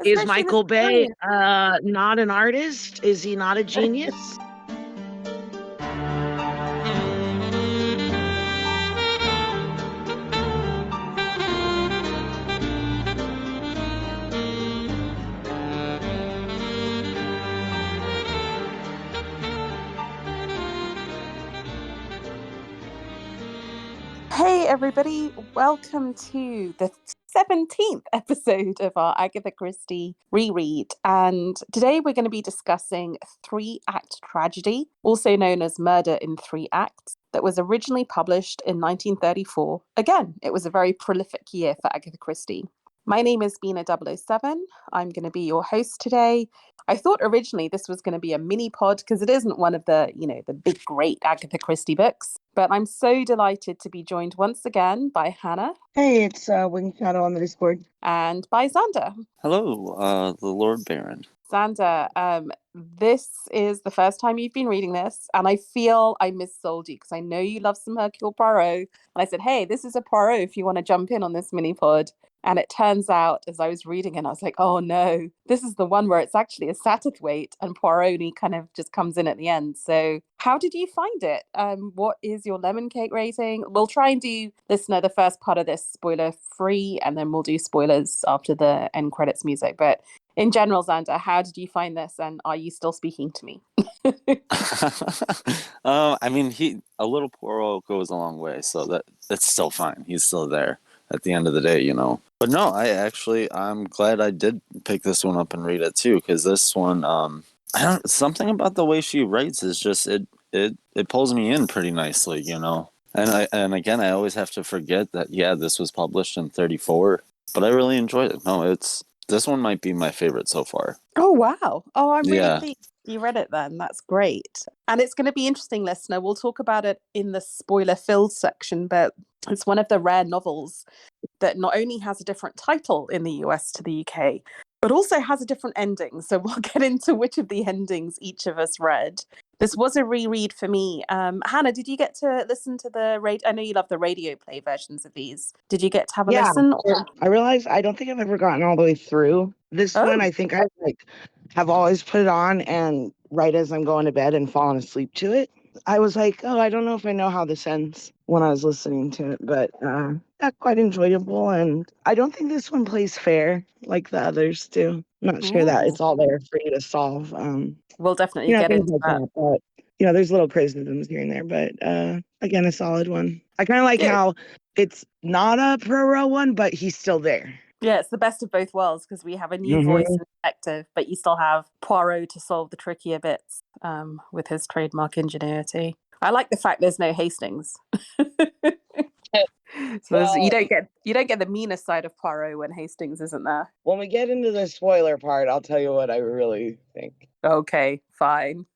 Is especially this Michael Bay period. not an artist? Is he not a genius? Hey, everybody, welcome to the 17th episode of our Agatha Christie reread. And today we're going to be discussing three-act tragedy, also known as Murder in Three Acts, that was originally published in 1934. Again, it was a very prolific year for Agatha Christie. My name is Bina007. I'm going to be your host today. I thought originally this was going to be a mini pod because it isn't one of the, the big, great Agatha Christie books. But I'm so delighted to be joined once again by Hannah. Hey, it's Wing Shadow on the Discord. And by Zander. Hello, the Lord Baron. Zander, this is the first time you've been reading this, and I feel I missold you because I know you love some Hercule Poirot. And I said, hey, this is a Poirot if you want to jump in on this mini pod. And it turns out, as I was reading it, I was like, oh no, this is the one where it's actually a Sattherthwaite and Poirot only kind of just comes in at the end. So how did you find it? What is your lemon cake rating? We'll try and do, listener, the first part of this spoiler free, and then we'll do spoilers after the end credits music. But in general, Zander, how did you find this? And are you still speaking to me? I mean, a little Poirot goes a long way, so that's still fine. He's still there at the end of the day, But no, I'm glad I did pick this one up and read it too, because this one, something about the way she writes is just it pulls me in pretty nicely, And again, I always have to forget that this was published in 34, but I really enjoyed it. No, this one might be my favorite so far. Oh wow! Oh, I'm really pleased you read it then. That's great. And it's going to be interesting, listener. We'll talk about it in the spoiler-filled section, but it's one of the rare novels that not only has a different title in the US to the UK, but also has a different ending. So we'll get into which of the endings each of us read. This was a reread for me. Hannah, did you get to listen to the radio? I know you love the radio play versions of these. Did you get to have a listen? Or... I realized I don't think I've ever gotten all the way through this one. I think I have always put it on and right as I'm going to bed and fallen asleep to it. I was like, I don't know if I know how this ends when I was listening to it, but quite enjoyable. And I don't think this one plays fair like the others do. I'm not sure that it's all there for you to solve. We'll definitely get into that. But, there's little criticisms here and there, but again, a solid one. I kind of like how it's not a Poirot one, but he's still there. Yeah, it's the best of both worlds because we have a new voice and detective, but you still have Poirot to solve the trickier bits with his trademark ingenuity. I like the fact there's no Hastings. So you don't get the meanest side of Poirot when Hastings isn't there. When we get into the spoiler part, I'll tell you what I really think. Okay, fine.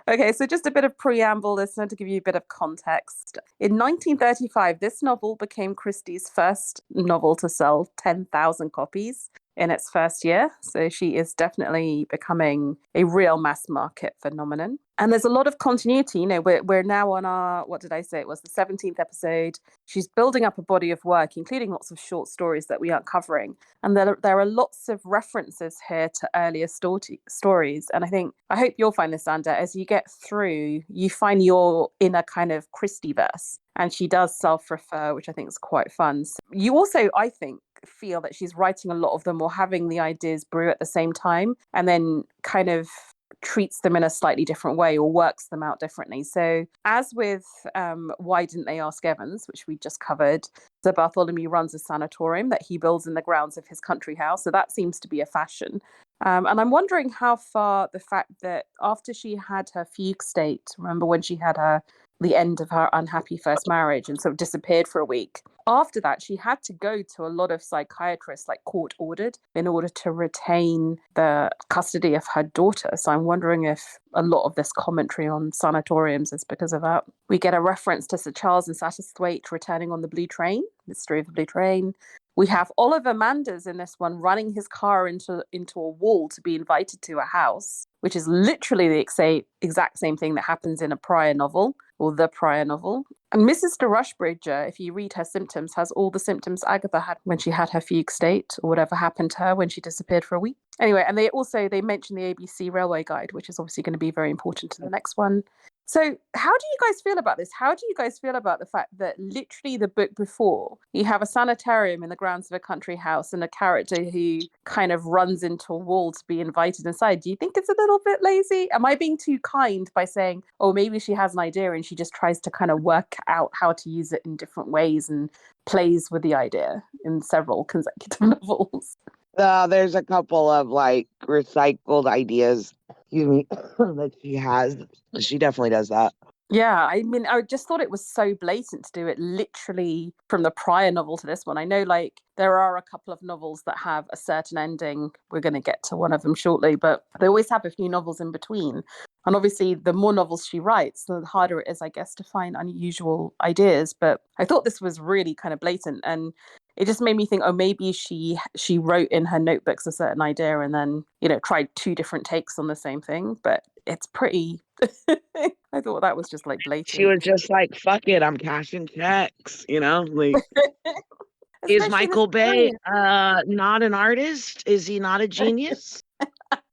Okay, so just a bit of preamble, listener, to give you a bit of context. In 1935, this novel became Christie's first novel to sell 10,000 copies in its first year. So she is definitely becoming a real mass market phenomenon. And there's a lot of continuity. We're now on our, what did I say? It was the 17th episode. She's building up a body of work, including lots of short stories that we aren't covering. And there are lots of references here to earlier stories. And I hope you'll find this, Zander, as you get through, you find you're in a kind of Christie-verse. And she does self-refer, which I think is quite fun. So you also, I think, feel that she's writing a lot of them or having the ideas brew at the same time and then kind of treats them in a slightly different way or works them out differently. So as with Why Didn't They Ask Evans, which we just covered, Sir Bartholomew runs a sanatorium that he builds in the grounds of his country house. So that seems to be a fashion. And I'm wondering how far the fact that after she had her fugue state, remember when she had the end of her unhappy first marriage and sort of disappeared for a week. After that, she had to go to a lot of psychiatrists, like court ordered, in order to retain the custody of her daughter. So I'm wondering if a lot of this commentary on sanatoriums is because of that. We get a reference to Sir Charles and Sattherthwaite returning on the Blue Train, Mystery of the Blue Train. We have Oliver Manders in this one running his car into a wall to be invited to a house, which is literally the exact same thing that happens in a prior novel, or the prior novel. And Mrs Rushbridger, if you read her symptoms, has all the symptoms Agatha had when she had her fugue state or whatever happened to her when she disappeared for a week. Anyway, and they mention the ABC Railway Guide, which is obviously going to be very important to the next one. So how do you guys feel about this? How do you guys feel about the fact that literally the book before, you have a sanitarium in the grounds of a country house and a character who kind of runs into a wall to be invited inside? Do you think it's a little bit lazy? Am I being too kind by saying, oh, maybe she has an idea and she just tries to kind of work out how to use it in different ways and plays with the idea in several consecutive novels? There's a couple of like recycled ideas that she has. She definitely does that. Yeah, I mean, I just thought it was so blatant to do it literally from the prior novel to this one. I know, like, there are a couple of novels that have a certain ending. We're going to get to one of them shortly, but they always have a few novels in between. And obviously, the more novels she writes, the harder it is, I guess, to find unusual ideas. But I thought this was really kind of blatant. And it just made me think, oh, maybe she wrote in her notebooks a certain idea and then, tried two different takes on the same thing. But it's pretty... I thought that was just like blatant. She was just like, fuck it, I'm cashing checks, like... Is Michael Bay not an artist? Is he not a genius?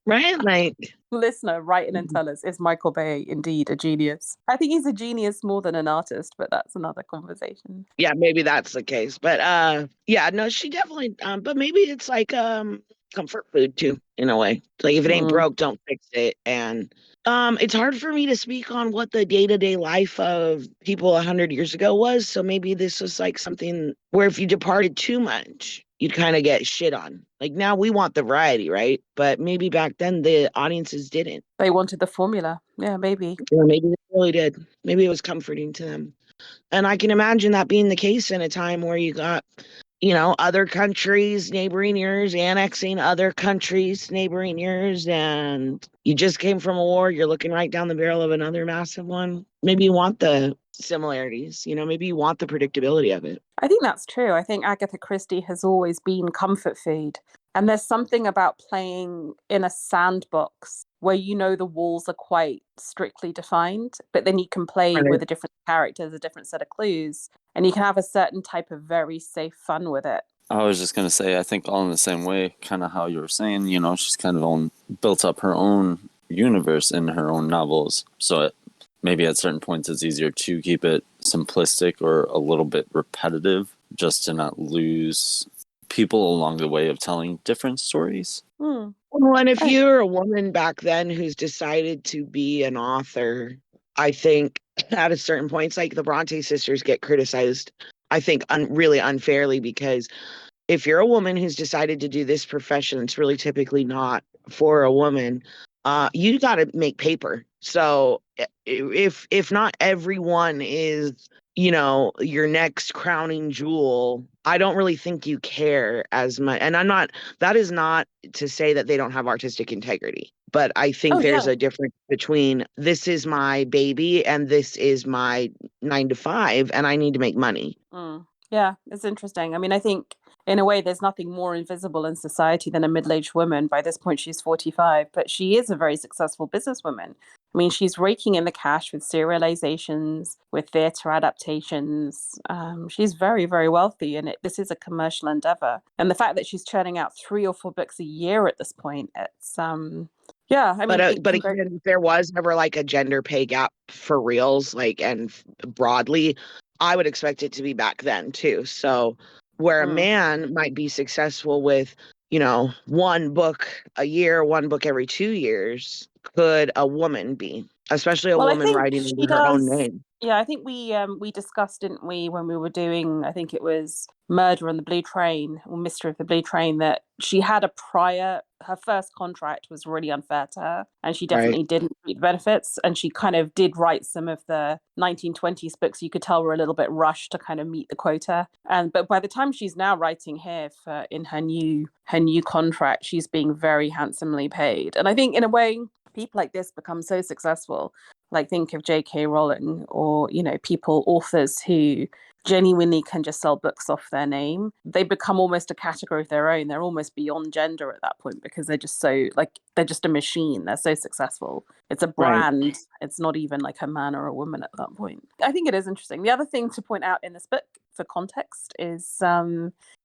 Right? Like... Listener, write in and tell us, is Michael Bay indeed a genius? I think he's a genius more than an artist, but that's another conversation. Yeah, maybe that's the case. But yeah, no, she definitely but maybe it's like comfort food too, in a way. Like if it ain't broke, don't fix it. And it's hard for me to speak on what the day-to-day life of people 100 years ago was. So maybe this was like something where if you departed too much, you'd kind of get shit on. Like now we want the variety, right? But maybe back then the audiences didn't. They wanted the formula. Yeah, maybe. Or maybe they really did. Maybe it was comforting to them. And I can imagine that being the case in a time where you got, other countries neighboring yours, annexing other countries neighboring yours, and you just came from a war, you're looking right down the barrel of another massive one. Maybe you want the similarities, maybe you want the predictability of it. I think that's true. I think Agatha Christie has always been comfort food. And there's something about playing in a sandbox where the walls are quite strictly defined, but then you can play with a different characters, a different set of clues, and you can have a certain type of very safe fun with it. I was just going to say, I think all in the same way, kind of how you were saying, she's kind of built up her own universe in her own novels. So maybe at certain points it's easier to keep it simplistic or a little bit repetitive just to not lose people along the way of telling different stories. Well, and if you're a woman back then who's decided to be an author, I think at a certain point, it's like the Bronte sisters get criticized, I think, really unfairly, because if you're a woman who's decided to do this profession, it's really typically not for a woman. You got to make paper. So if not everyone is, your next crowning jewel, I don't really think you care as much. And that is not to say that they don't have artistic integrity, but I think there's a difference between this is my baby and this is my 9 to 5 and I need to make money. Yeah, it's interesting. I mean, I think in a way there's nothing more invisible in society than a middle-aged woman. By this point, she's 45, but she is a very successful businesswoman. I mean, she's raking in the cash with serializations, with theatre adaptations. She's very, very wealthy, and this is a commercial endeavor. And the fact that she's churning out 3 or 4 books a year at this point, it's yeah. I mean, but again, if there was ever like a gender pay gap for reals, like and broadly, I would expect it to be back then too. So where a man might be successful with, 1 book a year, 1 book every 2 years, could a woman be, especially a woman writing under her own name? Yeah, I think we discussed, didn't we, when we were doing, I think it was Murder on the Blue Train, or Mystery of the Blue Train, that she had her first contract was really unfair to her, and she definitely didn't reap the benefits, and she kind of did write some of the 1920s books you could tell were a little bit rushed to kind of meet the quota. But by the time she's now writing here in her new contract, she's being very handsomely paid. And I think in a way, people like this become so successful. Like think of J.K. Rowling or, authors who genuinely can just sell books off their name, they become almost a category of their own. They're almost beyond gender at that point because they're just so they're just a machine. They're so successful. It's a brand. Right. It's not even like a man or a woman at that point. I think it is interesting. The other thing to point out in this book for context is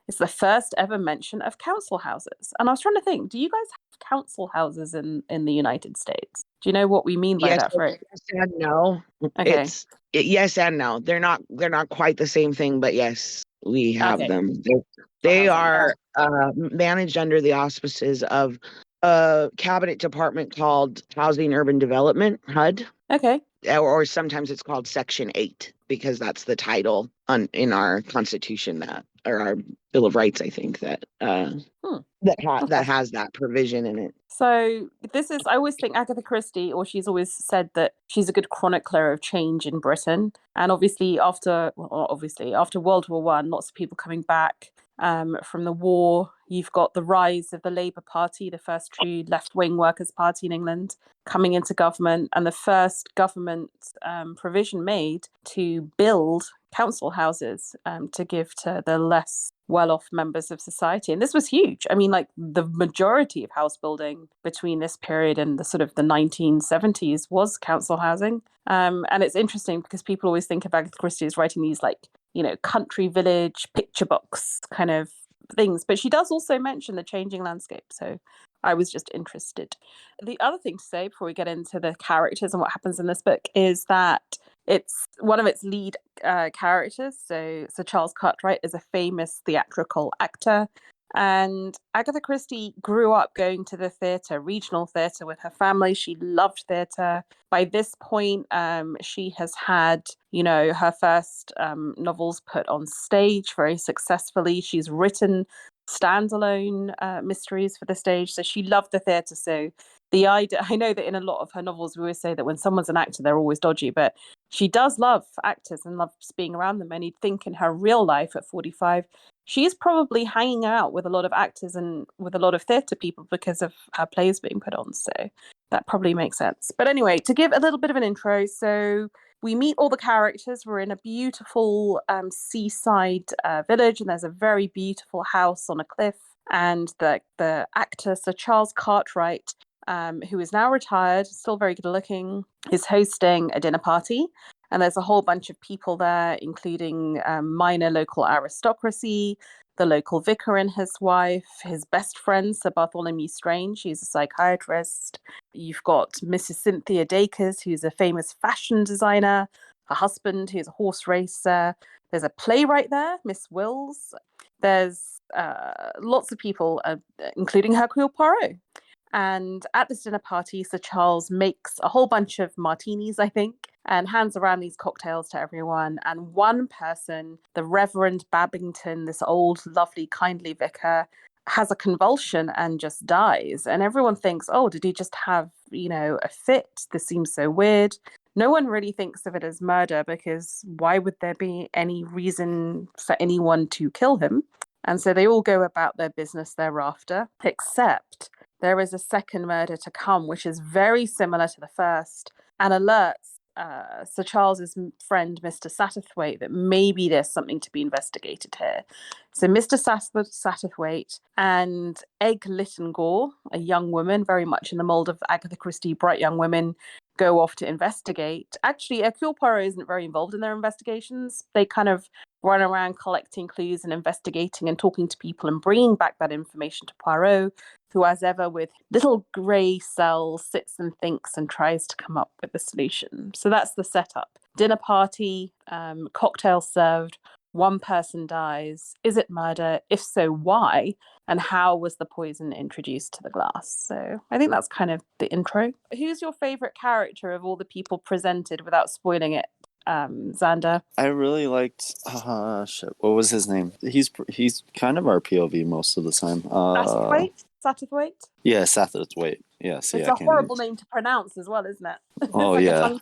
it's the first ever mention of council houses. And I was trying to think, do you guys have council houses in the United States? Do you know what we mean by that phrase? Yes and no. Okay. Yes and no. They're not quite the same thing, but yes, we have them. They are managed under the auspices of a cabinet department called Housing Urban Development, HUD. Okay. Or sometimes it's called Section 8 because that's the title in our Constitution or our Bill of Rights, I think, that has that provision in it. So I always think Agatha Christie, or she's always said that she's a good chronicler of change in Britain. And obviously after World War I, lots of people coming back from the war. You've got the rise of the Labour Party, the first true left-wing workers' party in England, coming into government, and the first government provision made to build council houses to give to the less well-off members of society. And this was huge. I mean, like the majority of house building between this period and the sort of the 1970s was council housing. And it's interesting because people always think of Agatha Christie as writing these country village picture books kind of things, but she does also mention the changing landscape. So I was just interested. The other thing to say before we get into the characters and what happens in this book is that it's one of its lead characters. So Sir Charles Cartwright is a famous theatrical actor. And Agatha Christie grew up going to the theatre, regional theatre, with her family. She loved theatre. By this point, she has had, her first novels put on stage very successfully. She's written standalone mysteries for the stage. So she loved the theatre. So the idea, I know that in a lot of her novels, we always say that when someone's an actor, they're always dodgy, but she does love actors and loves being around them. And you'd think in her real life at 45, she's probably hanging out with a lot of actors and with a lot of theatre people because of her plays being put on. So that probably makes sense. But anyway, to give a little bit of an intro, so we meet all the characters. We're in a beautiful seaside village, and there's a very beautiful house on a cliff. And the actor, Sir Charles Cartwright, who is now retired, still very good looking, is hosting a dinner party. And there's a whole bunch of people there, including minor local aristocracy, the local vicar and his wife, his best friend, Sir Bartholomew Strange, who's a psychiatrist. You've got Mrs Cynthia Dacres, who's a famous fashion designer, her husband, who's a horse racer. There's a playwright there, Miss Wills. There's lots of people, including Hercule Poirot. And at this dinner party, Sir Charles makes a whole bunch of martinis, I think, and hands around these cocktails to everyone. And one person, the Reverend Babbington, this old, lovely, kindly vicar, has a convulsion and just dies. And everyone thinks, oh, did he just have, a fit? This seems so weird. No one really thinks of it as murder because why would there be any reason for anyone to kill him? And so they all go about their business thereafter, except there is a second murder to come, which is very similar to the first, and alerts Sir Charles's friend, Mr Sattherthwaite, that maybe there's something to be investigated here. So Mr Sattherthwaite and Egg Littengore, a young woman, very much in the mould of Agatha Christie, bright young women, go off to investigate. Actually, Hercule Poirot isn't very involved in their investigations. They kind of run around collecting clues and investigating and talking to people and bringing back that information to Poirot, who, as ever, with little grey cells, sits and thinks and tries to come up with the solution. So that's the setup. Dinner party, cocktails served, one person dies. Is it murder? If so, why? And how was the poison introduced to the glass? So I think that's kind of the intro. Who's your favourite character of all the people presented without spoiling it? Zander. I really liked what was his name? He's kind of our POV most of the time. Sattherthwaite? Yeah, Sattherthwaite. Yes, it's a horrible name to pronounce as well, isn't it? Oh like yeah. A tongue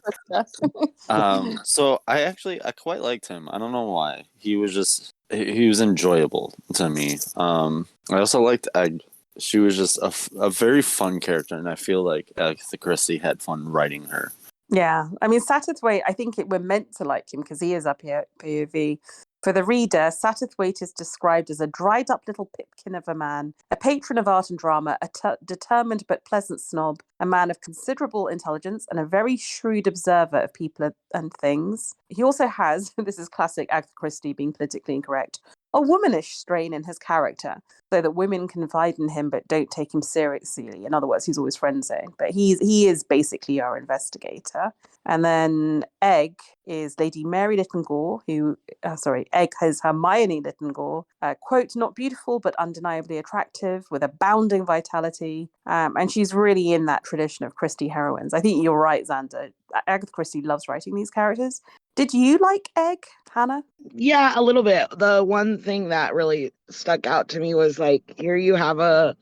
twister. So I quite liked him. I don't know why. He was enjoyable to me. I also liked Egg. She was just a very fun character, and I feel like Agatha Christie had fun writing her. Yeah, I mean, Sattherthwaite, I think we're meant to like him because he is up here at POV. For the reader, Sattherthwaite is described as a dried-up little pipkin of a man, a patron of art and drama, a determined but pleasant snob, a man of considerable intelligence, and a very shrewd observer of people and things. He also has, this is classic Agatha Christie being politically incorrect, a womanish strain in his character, so that women confide in him but don't take him seriously. In other words, he's always friend zoned, but he is basically our investigator. And then Egg is Lady Mary Littengore, Egg has Hermione Littengore, quote, not beautiful but undeniably attractive, with abounding vitality. And she's really in that tradition of Christie heroines. I think you're right, Zander. Agatha Christie loves writing these characters. Did you like Egg, Hannah? Yeah, a little bit. The one thing that really stuck out to me was like, here you have a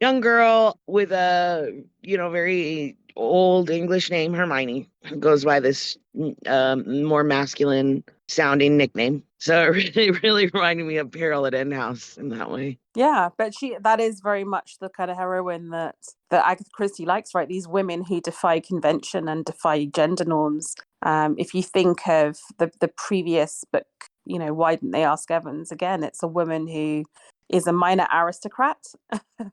young girl with a, very old English name, Hermione, who goes by this more masculine sounding nickname. So it really reminded me of Peril at End House in that way. Yeah, but that is very much the kind of heroine that Agatha Christie likes, right? These women who defy convention and defy gender norms. If you think of the previous book, Why Didn't They Ask Evans? Again, it's a woman who is a minor aristocrat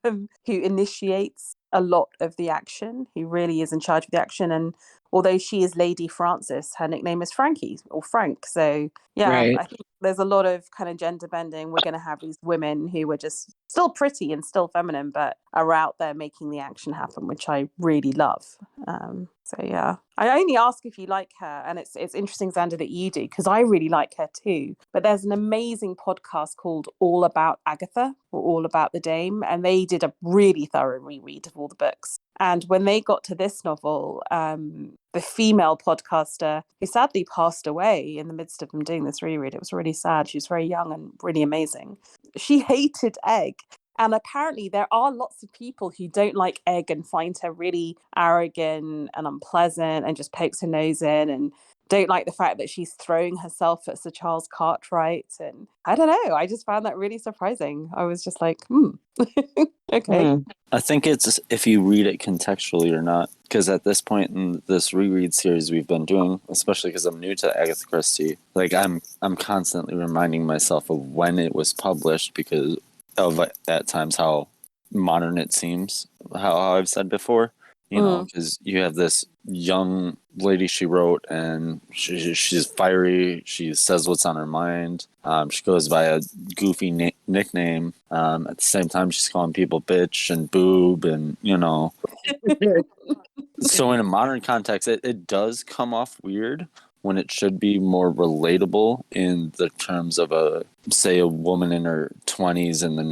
who initiates a lot of the action, who really is in charge of the action. And although she is Lady Frances, her nickname is Frankie or Frank. So yeah, Right. I think there's a lot of kind of gender bending. We're going to have these women who are just still pretty and still feminine, but are out there making the action happen, which I really love. So yeah, I only ask if you like her, and it's interesting, Zander, that you do, because I really like her too. But there's an amazing podcast called All About Agatha, or All About the Dame, and they did a really thorough reread of all the books. And when they got to this novel, the female podcaster, who sadly passed away in the midst of them doing this reread, it was really sad. She was very young and really amazing. She hated Egg. And apparently there are lots of people who don't like Egg and find her really arrogant and unpleasant and just pokes her nose in and don't like the fact that she's throwing herself at Sir Charles Cartwright. And I don't know, I just found that really surprising. I was just like, okay. I think it's if you read it contextually or not, because at this point in this reread series we've been doing, especially because I'm new to Agatha Christie, like I'm constantly reminding myself of when it was published because of at times how modern it seems, how I've said before, because you have this young lady she wrote and she's fiery, she says what's on her mind, she goes by a goofy nickname, at the same time she's calling people bitch and boob and so in a modern context it does come off weird when it should be more relatable in the terms of a woman in her 20s in the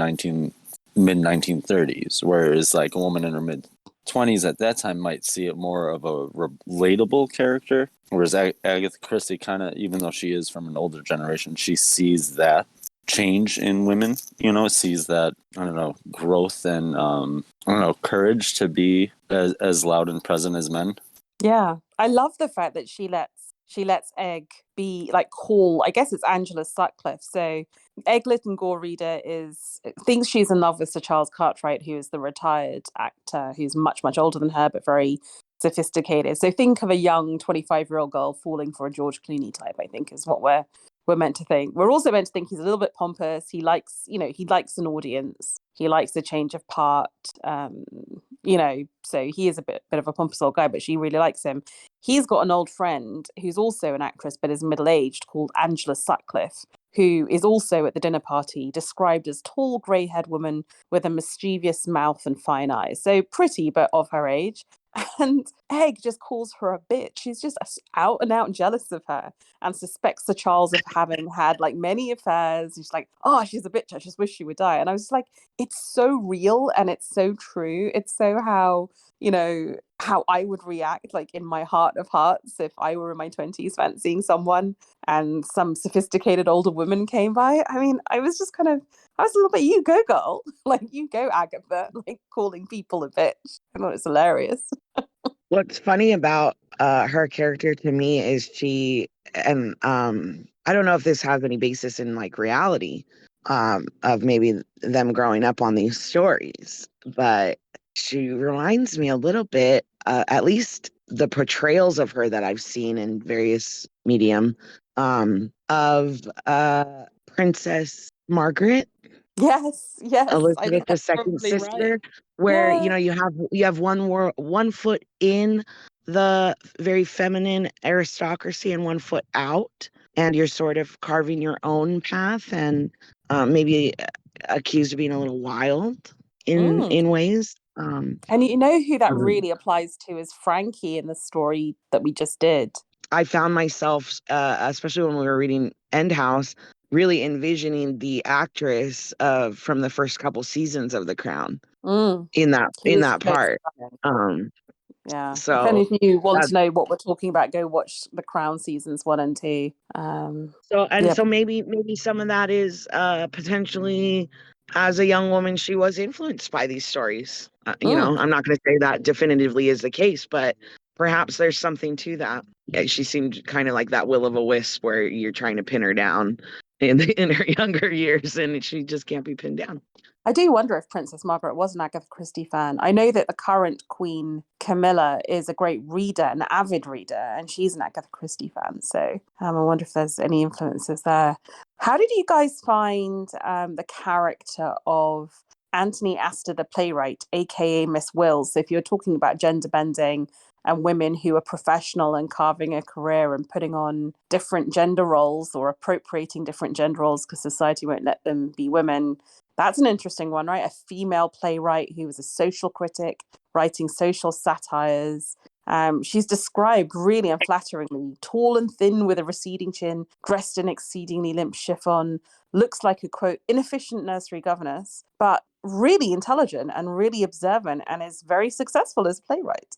mid 1930s, whereas like a woman in her mid 20s at that time might see it more of a relatable character, whereas Agatha Christie kind of, even though she is from an older generation, she sees that change in women, sees that, growth and courage to be as loud and present as men. Yeah, I love the fact that she lets Egg be like call, I guess it's Angela Sutcliffe. So Egg Littengore reader thinks she's in love with Sir Charles Cartwright, who is the retired actor who's much, much older than her, but very sophisticated. So think of a young 25-year-old girl falling for a George Clooney type, I think is what we're meant to think. We're also meant to think he's a little bit pompous. He likes an audience. He likes a change of part. So he is a bit of a pompous old guy, but she really likes him. He's got an old friend who's also an actress, but is middle-aged, called Angela Sutcliffe, who is also at the dinner party, described as tall, grey-haired woman with a mischievous mouth and fine eyes. So pretty, but of her age. And Egg just calls her a bitch. She's just out and out jealous of her and suspects Sir Charles of having had like many affairs. She's like, oh, she's a bitch. I just wish she would die. And I was just like, it's so real and it's so true. It's so how I would react like in my heart of hearts if I were in my 20s fancying someone and some sophisticated older woman came by. I mean, I was a little bit, you go girl, like you go Agatha, like calling people a bitch. I thought it's hilarious. What's funny about her character to me is she, and I don't know if this has any basis in like reality of maybe them growing up on these stories, but she reminds me a little bit, at least the portrayals of her that I've seen in various medium, of Princess Margaret, Yes, I Elizabeth think that's II's probably right. sister, where Yeah. you have one foot in the very feminine aristocracy and one foot out, and you're sort of carving your own path, and maybe accused of being a little wild Mm. in ways. And you know who that um, really applies to is Frankie in the story that we just did. I found myself, especially when we were reading End House, really envisioning the actress from the first couple seasons of The Crown in He is that so part. stunning. Yeah. If any So of you want that to know what we're talking about, go watch The Crown seasons 1 and 2. Yeah. so maybe some of that is potentially, as a young woman, she was influenced by these stories. I'm not going to say that definitively is the case, but perhaps there's something to that. Yeah, she seemed kind of like that will o' the wisp where you're trying to pin her down in her younger years, and she just can't be pinned down. I do wonder if Princess Margaret was an Agatha Christie fan. I know that the current Queen, Camilla, is a great reader, an avid reader, and she's an Agatha Christie fan. So I wonder if there's any influences there. How did you guys find the character of Anthony Astor, the playwright, aka Miss Wills? So if you're talking about gender bending and women who are professional and carving a career and putting on different gender roles or appropriating different gender roles because society won't let them be women. That's an interesting one, right? A female playwright who was a social critic, writing social satires. She's described really unflatteringly, tall and thin with a receding chin, dressed in exceedingly limp chiffon, looks like a, quote, inefficient nursery governess, but really intelligent and really observant and is very successful as a playwright,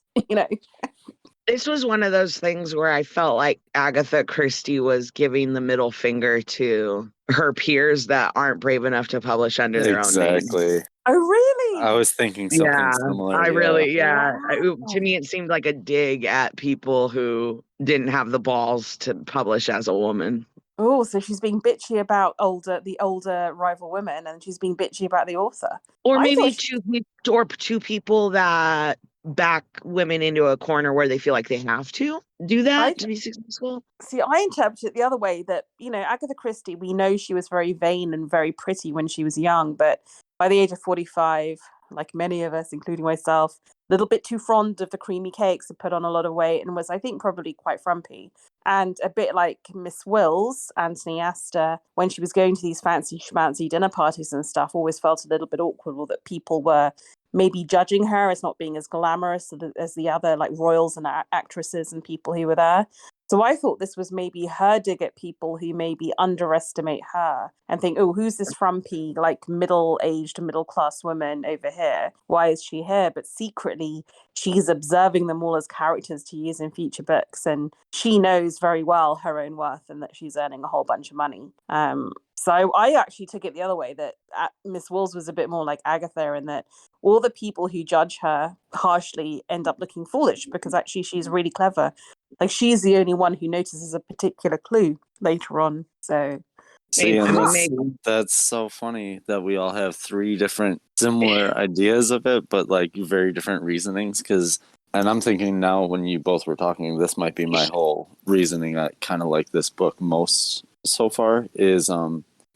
This was one of those things where I felt like Agatha Christie was giving the middle finger to her peers that aren't brave enough to publish under their own name. Exactly. Oh, really? I was thinking something similar. To me, it seemed like a dig at people who didn't have the balls to publish as a woman. Oh, so she's being bitchy about the older rival women, and she's being bitchy about the author. Or maybe two people that back women into a corner where they feel like they have to do that to be successful. See, I interpret it the other way, that, Agatha Christie, we know she was very vain and very pretty when she was young, but by the age of 45, like many of us, including myself, a little bit too fond of the creamy cakes, and put on a lot of weight, and was, I think, probably quite frumpy. And a bit like Miss Wills, Anthony Astor, when she was going to these fancy schmancy dinner parties and stuff, always felt a little bit awkward, or that people were maybe judging her as not being as glamorous as the other like royals and actresses and people who were there. So I thought this was maybe her dig at people who maybe underestimate her and think, oh, who's this frumpy, like middle-aged, middle-class woman over here? Why is she here? But secretly, she's observing them all as characters to use in future books. And she knows very well her own worth and that she's earning a whole bunch of money. So I actually took it the other way, that Miss Wills was a bit more like Agatha, and that all the people who judge her harshly end up looking foolish because actually she's really clever. Like, she's the only one who notices a particular clue later on. So see, and that's so funny that we all have 3 different similar ideas of it, but like very different reasonings. And I'm thinking now, when you both were talking, this might be my whole reasoning. I kind of like this book most so far is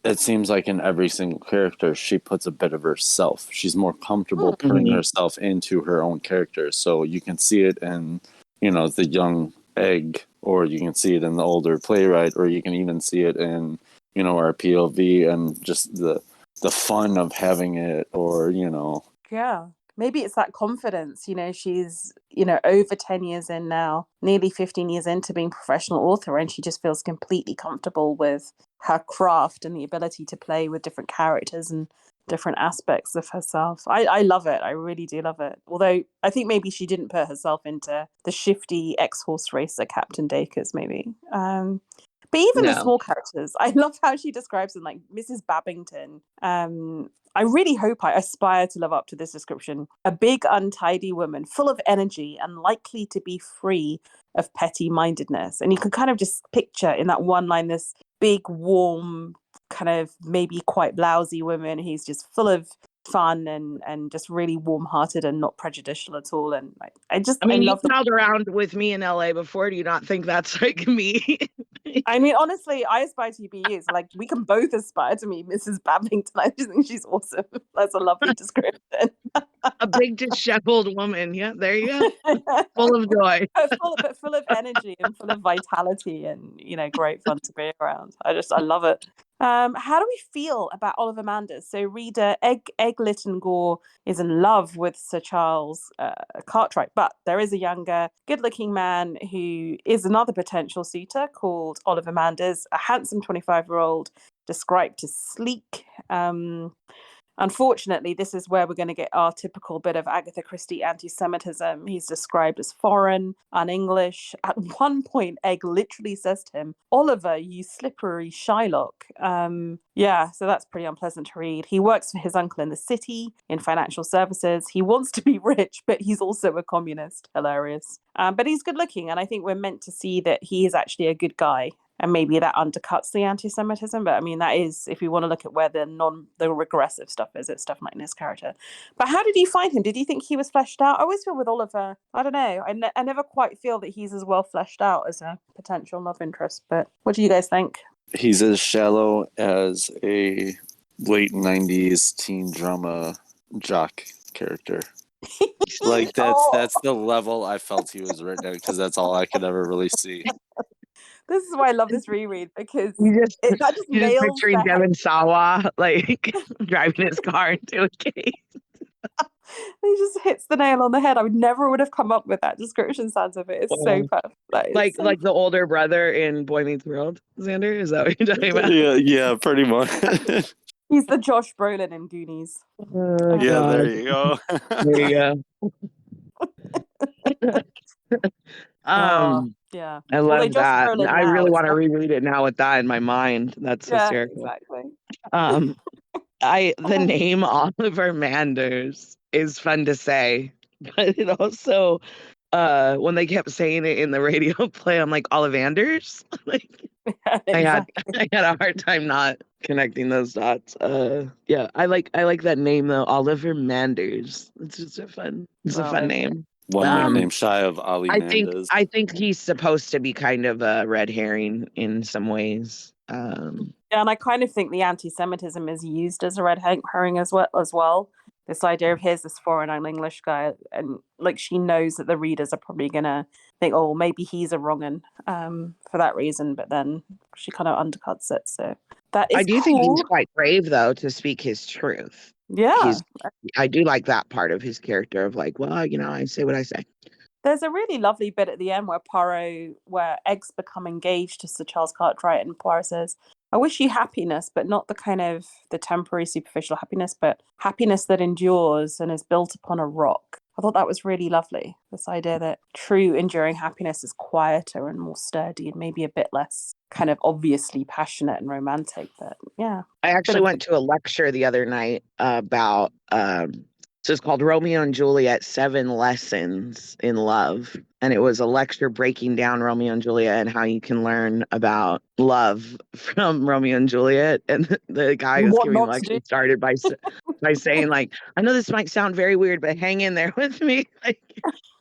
it seems like in every single character she puts a bit of herself. She's more comfortable putting herself into her own character, so you can see it in the young egg, or you can see it in the older playwright, or you can even see it in our POV and just the fun of having it, or yeah, maybe it's that confidence. She's over 10 years in now, nearly 15 years into being a professional author, and she just feels completely comfortable with her craft and the ability to play with different characters and different aspects of herself. I love it. I really do love it. Although I think maybe she didn't put herself into the shifty ex-horse racer Captain Dacres, maybe. But even the small characters, I love how she describes them, like Mrs Babbington. I really hope I aspire to live up to this description. A big, untidy woman, full of energy and likely to be free of petty-mindedness. And you can kind of just picture in that one line this big, warm, kind of maybe quite blousy woman who's just full of fun and just really warm-hearted and not prejudicial at all. And I mean, love you palled around with me in LA before. Do you not think that's like me? I mean, honestly, I aspire to be you. So, like, we can both aspire to meet Mrs. Babbington. I just think she's awesome. That's a lovely description. A big disheveled woman. Yeah, there you go. Full of joy. but full of energy and full of vitality and, great fun to be around. I love it. How do we feel about Oliver Manders? So reader Egg Lytton Gore is in love with Sir Charles Cartwright, but there is a younger, good-looking man who is another potential suitor called Oliver Manders, a handsome 25-year-old described as sleek. Unfortunately, this is where we're going to get our typical bit of Agatha Christie anti-Semitism. He's described as foreign, un-English. At one point, Egg literally says to him, "Oliver, you slippery Shylock." So that's pretty unpleasant to read. He works for his uncle in the city in financial services. He wants to be rich, but he's also a communist. Hilarious. But he's good looking, and I think we're meant to see that he is actually a good guy. And maybe that undercuts the anti-Semitism, but I mean, that is, if you want to look at where the regressive stuff is, it's definitely in his character. But how did you find him? Did you think he was fleshed out? I always feel with Oliver, I don't know, I never quite feel that he's as well fleshed out as a potential love interest, but what do you guys think? He's as shallow as a late 90s teen drama jock character. Like, that's the level I felt he was written at, because that's all I could ever really see. This is why I love this reread, because You're just nails picturing Devon Sawa like driving his car into a cave. He just hits the nail on the head. I would never have come up with that description, sounds of it. It's so perfect. Like the older brother in Boy Meets World. Zander, is that what you're talking about? Yeah, pretty much. He's the Josh Brolin in Goonies. Oh, yeah, God. there you go. There you go. Yeah, I love that. Brolin I now, really it's want to not- reread it now with that in my mind. That's hysterical. Exactly. The name Oliver Manders is fun to say, but it also when they kept saying it in the radio play, I'm like, Ollivanders? I had a hard time not connecting those dots. I like that name though, Oliver Manders. It's just a fun name. One more name shy of Ali Manders. I think he's supposed to be kind of a red herring in some ways. And I kind of think the anti-Semitism is used as a red herring as well. This idea of here's this foreign un-English guy, and like she knows that the readers are probably gonna think, oh, maybe he's a wrong un for that reason, but then she kind of undercuts it. So that is I do cool. think he's quite brave though to speak his truth. Yeah, I do like that part of his character of like, well, I say what I say. There's a really lovely bit at the end where Egg's become engaged to Sir Charles Cartwright, and Poirot says, "I wish you happiness, but not the kind of the temporary superficial happiness, but happiness that endures and is built upon a rock." I thought that was really lovely. This idea that true enduring happiness is quieter and more sturdy and maybe a bit less kind of obviously passionate and romantic. But yeah. I actually went to a lecture the other night about so it's called Romeo and Juliet, 7 Lessons in Love. And it was a lecture breaking down Romeo and Juliet and how you can learn about love from Romeo and Juliet. And the guy who was giving the lecture started by saying, like, I know this might sound very weird, but hang in there with me.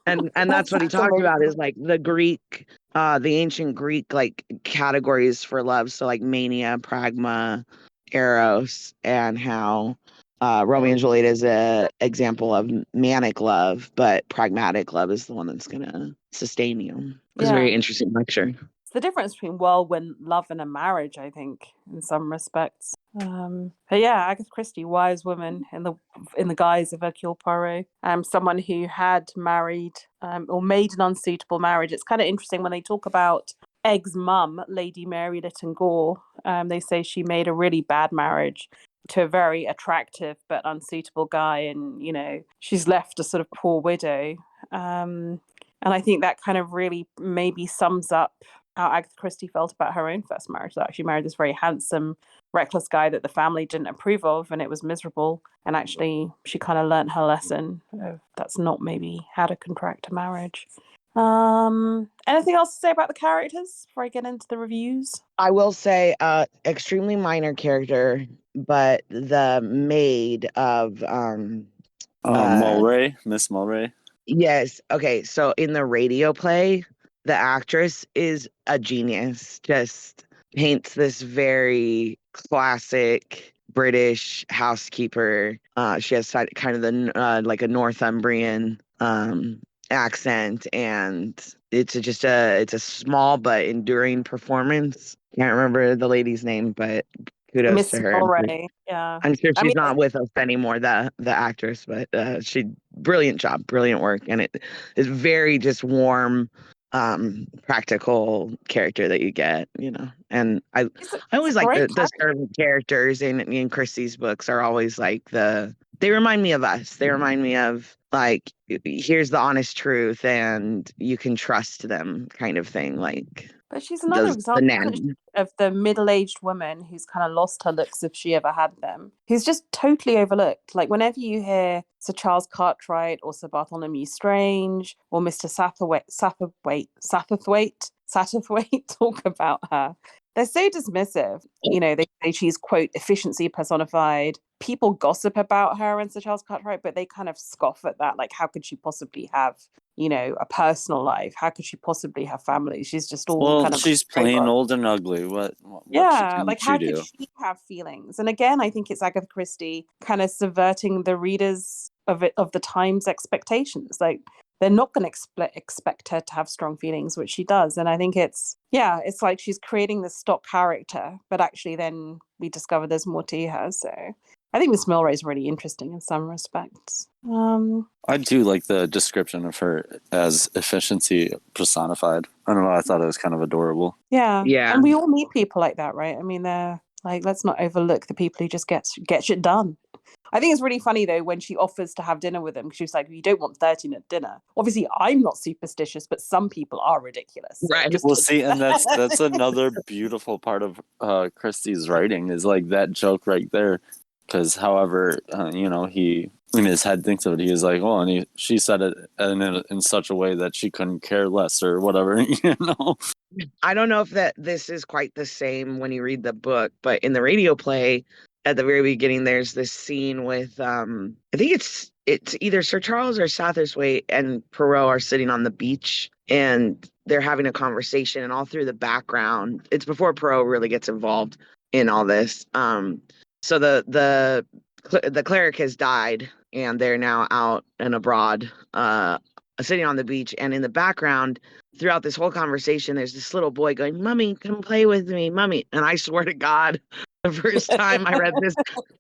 And that's what he talked about is like the Greek, the ancient Greek like categories for love. So like mania, pragma, eros, and how Romeo and Juliet is an example of manic love, but pragmatic love is the one that's going to sustain you. It was a very interesting lecture. It's the difference between whirlwind love and a marriage, I think, in some respects. But yeah, Agatha Christie, wise woman in the guise of Hercule Poirot, someone who had married or made an unsuitable marriage. It's kind of interesting when they talk about Egg's mum, Lady Mary Lytton Gore. They say she made a really bad marriage to a very attractive but unsuitable guy, and she's left a sort of poor widow. And I think that kind of really maybe sums up how Agatha Christie felt about her own first marriage. That she married this very handsome, reckless guy that the family didn't approve of, and it was miserable. And actually, she kind of learnt her lesson of that's not maybe how to contract a marriage. Anything else to say about the characters before I get into the reviews? I will say, extremely minor character, but the maid of Mulray, Miss Mulray. yes. Okay, so in the radio play, the actress is a genius. Just paints this very classic British housekeeper. She has kind of the like a Northumbrian accent, and it's a small but enduring performance. Can't remember the lady's name, but kudos Miss to her. Mulray, yeah. I'm sure I she's mean, not with us anymore, the actress, but she brilliant job, brilliant work, and it is very just warm, practical character that you get, you know. And I it's a always like great the servant characters in Christie's books are always like they remind me of us. They remind me of like here's the honest truth and you can trust them kind of thing. Like But she's another the example, isn't she, nanny. of the middle-aged woman who's kind of lost her looks if she ever had them, who's just totally overlooked. Like whenever you hear Sir Charles Cartwright or Sir Bartholomew Strange or Mr Sattherthwaite talk about her, they're so dismissive. You know, they say she's, quote, efficiency personified. People gossip about her and Sir Charles Cartwright, but they kind of scoff at that. Like, how could she possibly have, you know, a personal life? How could she possibly have family? She's just all Well, kind of she's plain old and ugly. What yeah, can like she how do? could she have feelings? And again, I think it's Agatha Christie kind of subverting the readers of the time's expectations. Like they're not going to expect her to have strong feelings, which she does. And I think it's like she's creating this stock character, but actually then we discover there's more to her. So I think Miss Milroy is really interesting in some respects. I do like the description of her as efficiency personified. I don't know. I thought it was kind of adorable. Yeah. Yeah. And we all meet people like that, right? I mean, they're like, let's not overlook the people who just get shit done. I think it's really funny though when she offers to have dinner with him because she was like, "You don't want 13 at dinner." Obviously, I'm not superstitious, but some people are ridiculous. So Right. just Well, see, and that's another beautiful part of Christie's writing is like that joke right there. Because, however, you know, he in his head thinks of it, he is like, "Oh," and she said it in such a way that she couldn't care less or whatever, you know. I don't know if this is quite the same when you read the book, but in the radio play, at the very beginning, there's this scene with I think it's either Sir Charles or Sattherthwaite and Poirot are sitting on the beach and they're having a conversation, and all through the background, it's before Poirot really gets involved in all this. So the cleric has died, and they're now out and abroad, sitting on the beach, and in the background, throughout this whole conversation, there's this little boy going, "Mummy, come play with me, Mummy." And I swear to God, the first time I read this,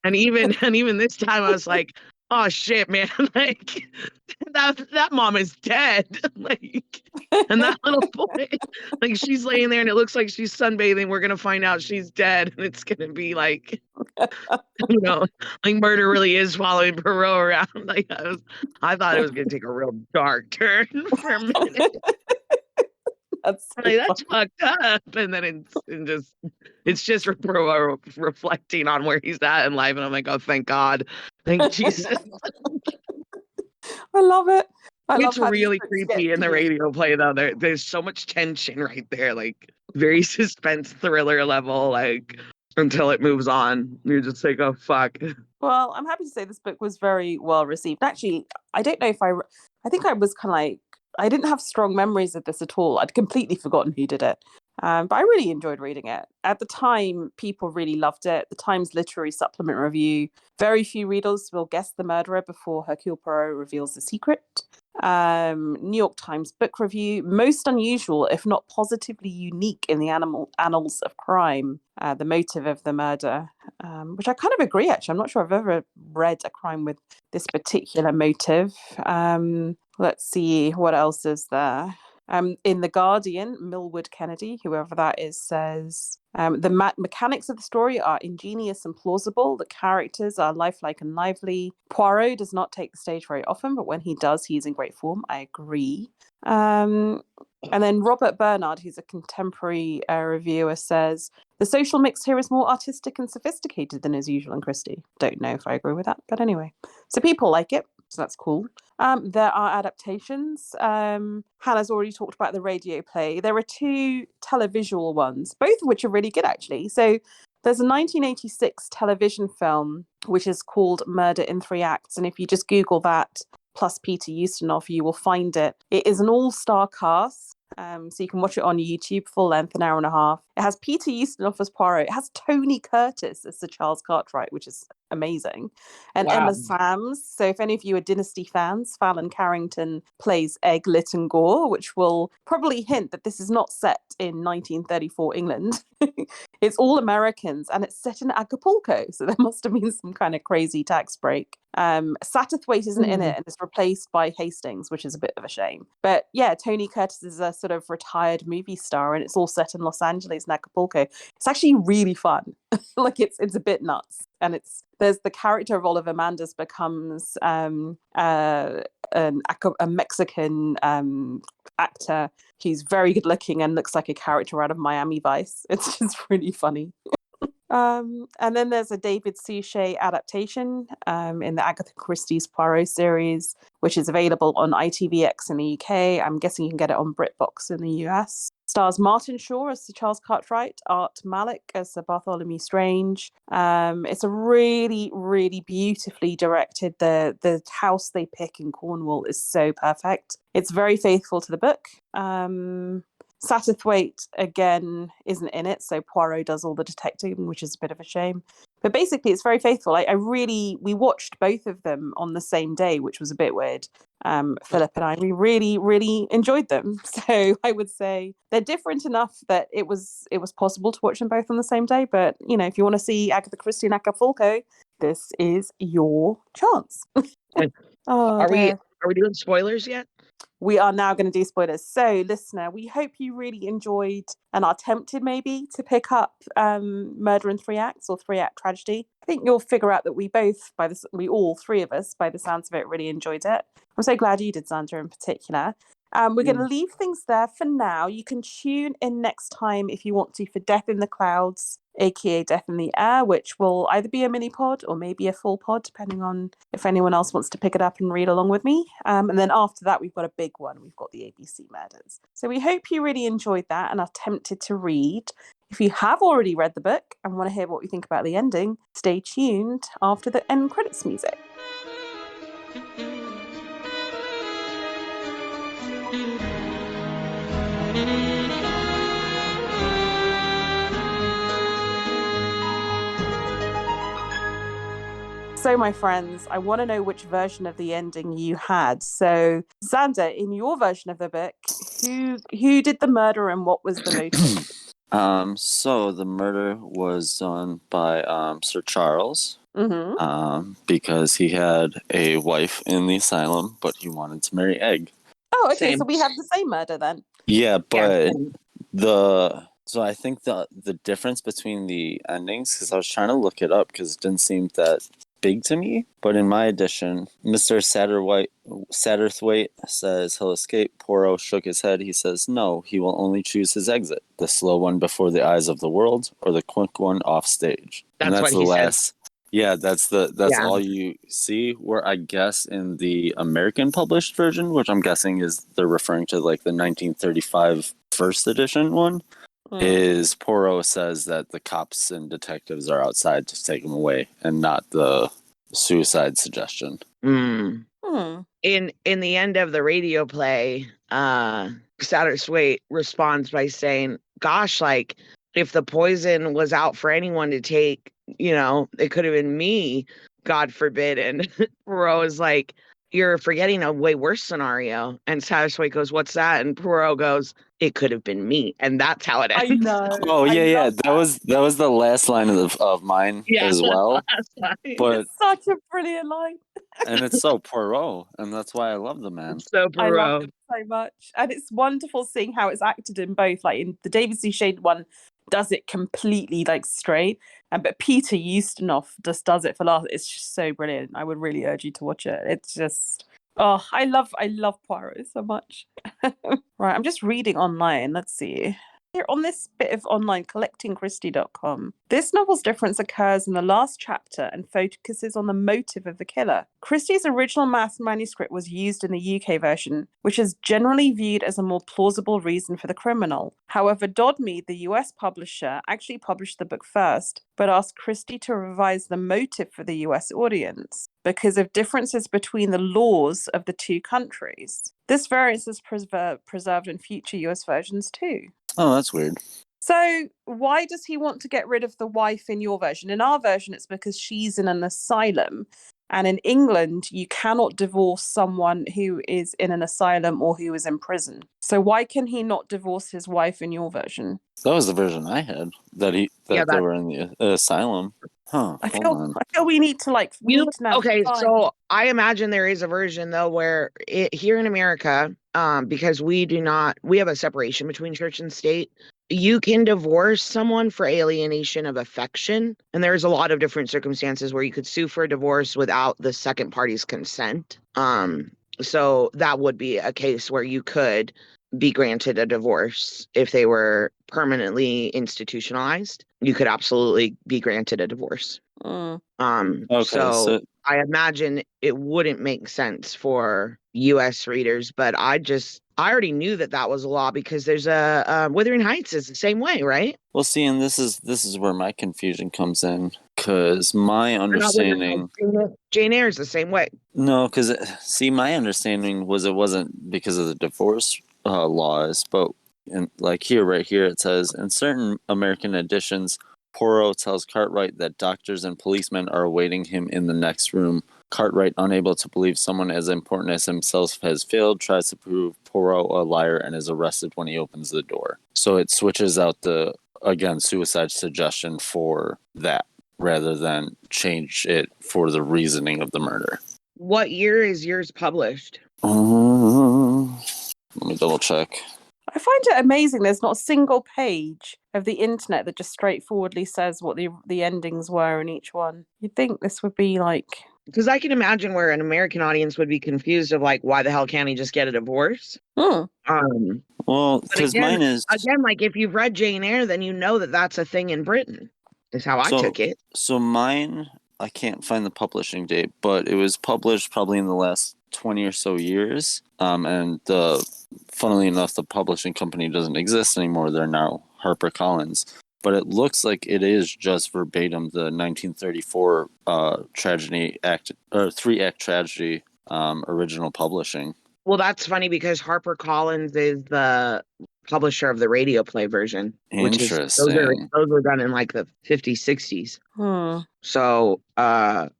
and even this time, I was like, "Oh shit, man!" Like that mom is dead. Like, and that little boy, like she's laying there, and it looks like she's sunbathing. We're gonna find out she's dead, and it's gonna be like, you know, like murder really is following Poirot around. Like I thought it was gonna take a real dark turn for a minute. That's so Like, that's fucked up, and then it's just Poirot reflecting on where he's at in life, and I'm like, oh, thank God, thank Jesus. I love it. It's really creepy in the radio play, though. There's so much tension right there, like very suspense thriller level, like until it moves on. You're just like, oh fuck. Well, I'm happy to say this book was very well received. Actually, I don't know if I think I was kind of like, I didn't have strong memories of this at all. I'd completely forgotten who did it. But I really enjoyed reading it. At the time, people really loved it. The Times Literary Supplement review. Very few readers will guess the murderer before Hercule Poirot reveals the secret. New York Times Book Review. Most unusual, if not positively unique in the annals of crime. The motive of the murder, which I kind of agree, actually. I'm not sure I've ever read a crime with this particular motive. Let's see, what else is there? In The Guardian, Millwood Kennedy, whoever that is, says, The mechanics of the story are ingenious and plausible. The characters are lifelike and lively. Poirot does not take the stage very often, but when he does, he's in great form. I agree. And then Robert Bernard, who's a contemporary reviewer, says, the social mix here is more artistic and sophisticated than is usual in Christie. Don't know if I agree with that, but anyway. So people like it, so that's cool. There are adaptations. Hannah's already talked about the radio play. There are 2 televisual ones, both of which are really good, actually. So there's a 1986 television film, which is called Murder in 3 Acts. And if you just Google that, plus Peter Ustinov, you will find it. It is an all-star cast. So you can watch it on YouTube, full length, an hour and a half. It has Peter Ustinov as Poirot. It has Tony Curtis as Sir Charles Cartwright, which is amazing. And Wow. Emma Sams. So if any of you are Dynasty fans, Fallon Carrington plays Egg Lytton Gore, which will probably hint that this is not set in 1934 England. It's all Americans, and it's set in Acapulco. So there must have been some kind of crazy tax break. Sattherthwaite isn't in it and is replaced by Hastings, which is a bit of a shame. But yeah, Tony Curtis is a sort of retired movie star, and it's all set in Los Angeles and Acapulco. It's actually really fun. Like it's a bit nuts. And there's the character of Oliver Mandas becomes a Mexican actor. He's very good looking and looks like a character out of Miami Vice. It's just really funny. And then there's a David Suchet adaptation in the Agatha Christie's Poirot series, which is available on ITVX in the UK. I'm guessing you can get it on BritBox in the US. Stars Martin Shaw as Sir Charles Cartwright, Art Malik as Sir Bartholomew Strange. It's a really, really beautifully directed. The house they pick in Cornwall is so perfect. It's very faithful to the book. Sattherthwaite, again, isn't in it, so Poirot does all the detecting, which is a bit of a shame. But basically, it's very faithful. We watched both of them on the same day, which was a bit weird. Philip and I, we really, really enjoyed them. So I would say they're different enough that it was possible to watch them both on the same day. But, you know, if you want to see Agatha Christie and Acapulco, this is your chance. Are we doing spoilers yet? We are now going to do spoilers. So, listener, we hope you really enjoyed and are tempted maybe to pick up Murder in 3 Acts or 3-Act Tragedy. I think you'll figure out that we all 3 of us, by the sounds of it, really enjoyed it. I'm so glad you did, Zander, in particular. We're going to leave things there for now. You can tune in next time if you want to for Death in the Clouds, aka Death in the Air, which will either be a mini pod or maybe a full pod, depending on if anyone else wants to pick it up and read along with me. And then after that, we've got a big one. We've got the ABC Murders. So we hope you really enjoyed that and are tempted to read. If you have already read the book and want to hear what we think about the ending, stay tuned after the end credits music. So, my friends, I want to know which version of the ending you had. So, Zander, in your version of the book, who did the murder and what was the motive? So the murder was done by Sir Charles. Because he had a wife in the asylum, but he wanted to marry Egg. Oh, okay. Same. So we have the same murder then. Yeah, but Yeah. So I think the difference between the endings, because I was trying to look it up because it didn't seem that big to me, but in my edition, Mr. Sattherthwaite says he'll escape. Poirot shook his head. He says no, he will only choose his exit, the slow one before the eyes of the world, or the quick one off stage. That's what the he last. says. Yeah, that's all you see. Where I guess in the American published version, which I'm guessing is they're referring to like the 1935 first edition one, is Poirot says that the cops and detectives are outside to take him away, and not the suicide suggestion. In the end of the radio play, Sattherthwaite responds by saying, "Gosh, like if the poison was out for anyone to take, you know, it could have been me, God forbid." And Poirot is like, "You're forgetting a way worse scenario." And Sattherthwaite goes, "What's that?" And Poirot goes, "It could have been me." And that's how it ends. I know. Oh yeah. That was the last line of mine as well. But it's such a brilliant line. And it's so Poirot, and that's why I love the man. So Poirot. I love him so much. And it's wonderful seeing how it's acted in both. Like in the David Suchet one, does it completely like straight. But Peter Ustinov just does it for last. It's just so brilliant. I would really urge you to watch it. It's just I love Poirot so much. Right, I'm just reading online. Let's see. Here on this bit of online collectingchristie.com, this novel's difference occurs in the last chapter and focuses on the motive of the killer. Christie's original math manuscript was used in the UK version, which is generally viewed as a more plausible reason for the criminal. However, Dodmead, the US publisher, actually published the book first, but asked Christie to revise the motive for the US audience because of differences between the laws of the two countries. This variance is preserved in future US versions too. Oh, that's weird. So why does he want to get rid of the wife in your version? In our version, it's because she's in an asylum. And in England, you cannot divorce someone who is in an asylum or who is in prison. So why can he not divorce his wife in your version? That was the version I had, they were in the asylum. Huh. I feel we need to know. Okay, so I imagine there is a version though where here in America, because we have a separation between church and state. You can divorce someone for alienation of affection, and there's a lot of different circumstances where you could sue for a divorce without the second party's consent. So that would be a case where you could be granted a divorce if they were permanently institutionalized. You could absolutely be granted a divorce. Mm. Okay, so I imagine it wouldn't make sense for U.S. readers, but I already knew that was a law because there's a Wuthering Heights is the same way, right? Well, see, and this is where my confusion comes in, because my understanding, Jane Eyre is the same way. No, because my understanding was it wasn't because of the divorce laws, but right here it says in certain American editions, Poirot tells Cartwright that doctors and policemen are awaiting him in the next room. Cartwright, unable to believe someone as important as himself has failed, tries to prove Poirot a liar and is arrested when he opens the door. So it switches out the, again, suicide suggestion for that rather than change it for the reasoning of the murder. What year is yours published? Let me double check. I find it amazing there's not a single page of the internet that just straightforwardly says what the endings were in each one. You'd think this would be like... Because I can imagine where an American audience would be confused of why the hell can't he just get a divorce? Hmm. Well, because mine is... Again, if you've read Jane Eyre, then you know that that's a thing in Britain, is how I took it. So mine, I can't find the publishing date, but it was published probably in the last 20 or so years. And funnily enough, the publishing company doesn't exist anymore. They're now HarperCollins. But it looks like it is just verbatim the 1934 three-act tragedy original publishing. Well, that's funny because HarperCollins is the publisher of the radio play version. Interesting. Those were done in the 50s, 60s. So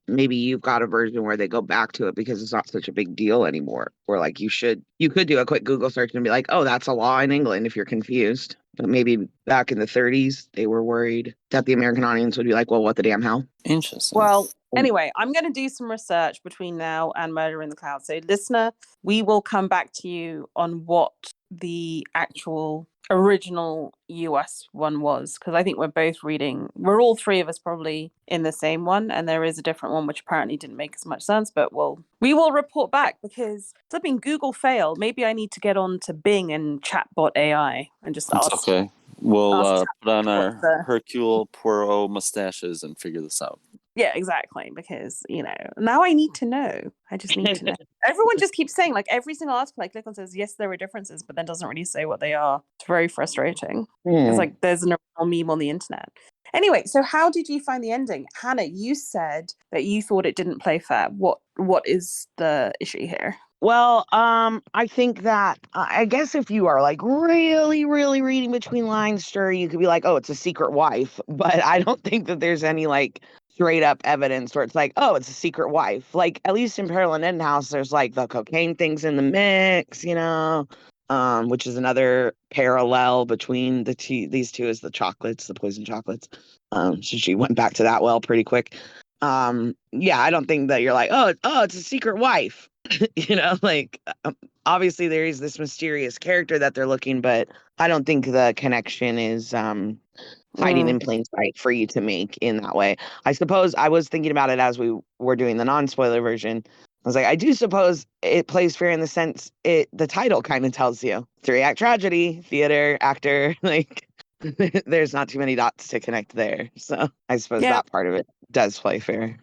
maybe you've got a version where they go back to it because it's not such a big deal anymore. Or you could do a quick Google search and be like, oh, that's a law in England if you're confused. But maybe back in the 30s, they were worried that the American audience would be like, well, what the damn hell? Interesting. Well, anyway, I'm going to do some research between now and Murder in the Clouds. So, listener, we will come back to you on what the actual original US one was, because I think we're all three of us probably in the same one, and there is a different one which apparently didn't make as much sense, but we will report back because something Google failed. Maybe I need to get on to Bing and chatbot AI and just ask. Okay. We'll put on our Hercule Poirot mustaches and figure this out. Yeah, exactly. Because, now I need to know. I just need to know. Everyone just keeps saying, every single article I click on says, yes, there are differences, but then doesn't really say what they are. It's very frustrating. It's there's an original meme on the internet. Anyway, so how did you find the ending? Hannah, you said that you thought it didn't play fair. What is the issue here? Well, I think that, I guess if you are really, really reading between lines, sure, you could be like, oh, it's a secret wife. But I don't think that there's any straight up evidence where it's oh, it's a secret wife. At least in Peril in Endenhouse, there's the cocaine things in the mix, which is another parallel between these two is the chocolates, the poison chocolates. So she went back to that well pretty quick. Yeah, I don't think that you're oh, it's a secret wife. Like obviously there is this mysterious character that they're looking, but I don't think the connection is hiding in plain sight for you to make in that way. I suppose I was thinking about it as we were doing the non-spoiler version. I was like, I do suppose it plays fair in the sense the title kind of tells you 3-act tragedy, theater, actor, like there's not too many dots to connect there. So I suppose Yeah. that part of it does play fair.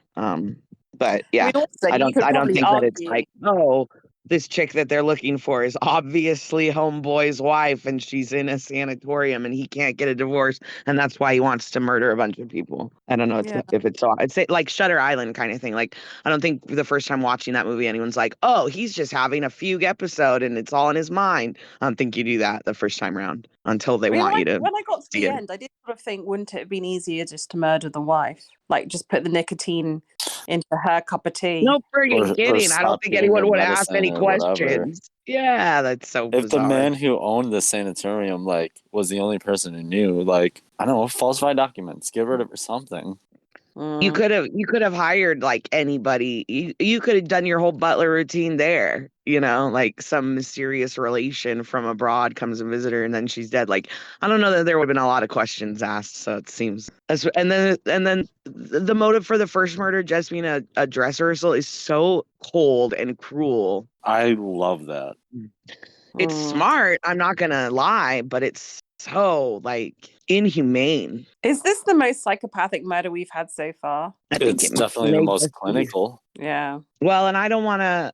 But I yeah, mean, also, I you could don't probably think that it's argue. like, oh, this chick that they're looking for is obviously homeboy's wife and she's in a sanatorium and he can't get a divorce and that's why he wants to murder a bunch of people. I don't know Yeah. if it's all, I'd say like Shutter Island kind of thing. Like, I don't think the first time watching that movie, anyone's like, oh, he's just having a fugue episode and it's all in his mind. I don't think you do that the first time around until they want you to When I got to see the it. end, I did sort of think, wouldn't it have been easier just to murder the wife? Like, just put the nicotine into her cup of tea. No friggin' Or kidding. I don't stop think giving her anyone would ask any medicine or whatever. questions. Yeah, that's so If the bizarre. man who owned the sanatorium like was the only person who knew, like, I don't know, falsify documents, get rid of or something. You could have hired like anybody. You could have done your whole butler routine there, like some mysterious relation from abroad comes and visit her and then she's dead. Like, I don't know that there would have been a lot of questions asked. So it seems, and then the motive for the first murder just being a dress rehearsal is so cold and cruel. I love that. It's smart. I'm not gonna lie, but it's so like inhumane. Is this the most psychopathic murder we've had so far? I think It's definitely the most clinical. Yeah. Well, and I don't want to.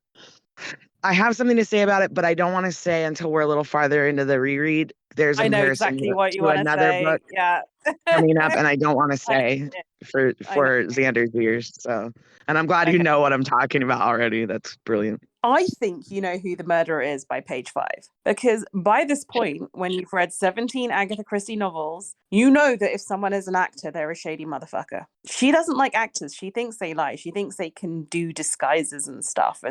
I have something to say about it, but I don't want to say until we're a little farther into the reread. There's a I know comparison exactly what you to want to another say. book Yeah. coming up, and I don't want to say for I know. Xander's ears. So, and I'm glad you know what I'm talking about already. That's brilliant. I think you know who the murderer is by page 5. Because by this point, when you've read 17 Agatha Christie novels, you know that if someone is an actor, they're a shady motherfucker. She doesn't like actors. She thinks they lie. She thinks they can do disguises and stuff.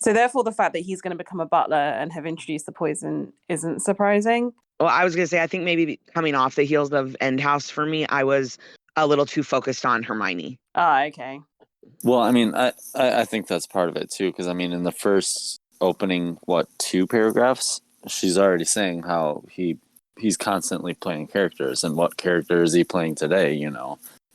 So therefore, the fact that he's going to become a butler and have introduced the poison isn't surprising. Well, I was going to say, I think maybe coming off the heels of End House for me, I was a little too focused on Hermione. Ah, okay. Well, I mean, I think that's part of it too, because I mean, in the first opening, 2 paragraphs, she's already saying how he's constantly playing characters, and what character is he playing today,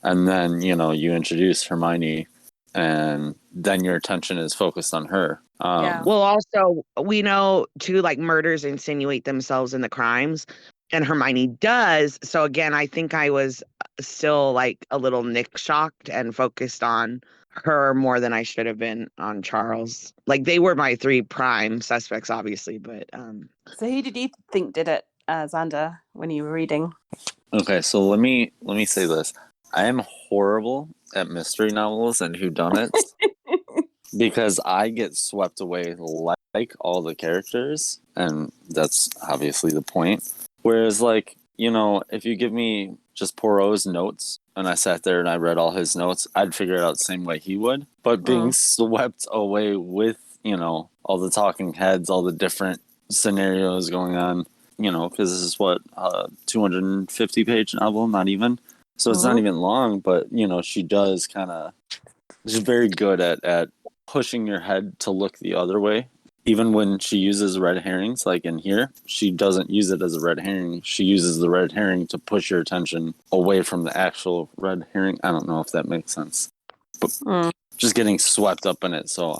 and then you introduce Hermione, and then your attention is focused on her. Yeah. Well, also we know too, like murders insinuate themselves in the crimes, and Hermione does. So again, I think I was still like a little Nick shocked and focused on her more than I should have been on Charles. Like they were my 3 prime suspects, obviously, but So who did you think did it, Zander, when you were reading? Okay, so let me say this: I am horrible at mystery novels and whodunits because I get swept away like all the characters, and that's obviously the point. Whereas, like, if you give me just Poirot's notes and I sat there and I read all his notes, I'd figure it out the same way he would. But being swept away with, all the talking heads, all the different scenarios going on, because this is 250-page novel, not even. So it's not even long, but, she does she's very good at pushing your head to look the other way. Even when she uses red herrings, like in here, she doesn't use it as a red herring. She uses the red herring to push your attention away from the actual red herring. I don't know if that makes sense. But just getting swept up in it. So